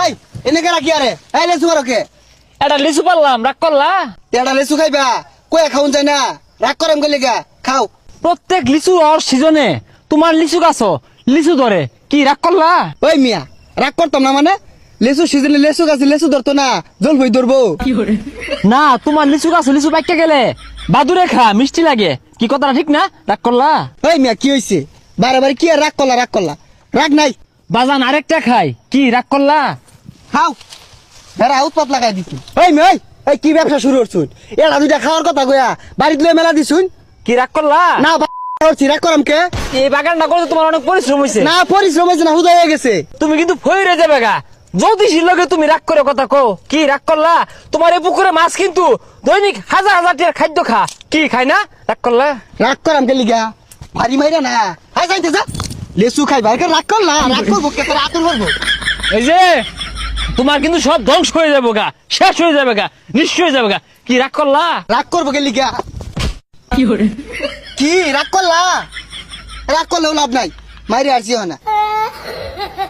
এই এনেকে রাখি আরে এই লেসু মারকে এটা লিচু পারলাম, রাগ করলা? এটা লেসু খাইবা কই খাউন যায় না রাগ করাম গলি গা খাও। প্রত্যেক লিচু আর সিজনে তোমার লিচু গাছ লিচু ধরে, কি রাগ করলা? ওই মিয়া রাগ করতাম না মানে লেসু সিজনে লেসু গাছে লেসু ধরতো না জল হই ধরবো না, তোমার লিচু গাছ লিচু পাইকে গেলে বাদুরে খা মিষ্টি লাগে, কি কথাটা ঠিক না? রাগ করলা? ওই মিয়া কি হইছে বারে বারে কি আর রাগ করলা রাগ নাই বাজান আরেকটা খাই, কি রাগ করলা? খাও বেড়া উৎপাত লাগাই দিছি। ওই মিয়া এই কি ব্যবসা শুরু করছুন এটা দুইটা খাওয়ার কথা কইয়া বাড়িতে লয়ে মেলা দিছুন কি রাগ করলা? না করছি রাগ করাম কে এই বাগানটা করতে তোমার অনেক পরিশ্রম হয়েছে। না পরিশ্রম হয়েছে না হুদা হয়ে গেছে। তুমি কিন্তু ফইরে যাবে গা, জ্যোতিষীর লগে তুমি রাগ করে কথা কো, কি রাগ করলা? তোমার এই পুকুরে মাছ কিন্তু দৈনিক হাজার হাজার টাকার খাদ্য খা, কি খাই না? রাগ করলা? রাগ করাম কে লিগা ভারী মাইরা না হাই যাইতে যা লেসু খাই ভাই রাগ করলা রাগ করবো কে তোর আতুর করবো। এই যে তোমার কিন্তু সব ধ্বংস হয়ে যাবে গা, শেষ হয়ে যাবে গা, নিঃস্ব হয়ে যাবে গা, কি রাগ করলা? রাগ করবো কে লিগা কি রাগ করলা রাগ করলেও লাভ নাই মাইরে আসছি না।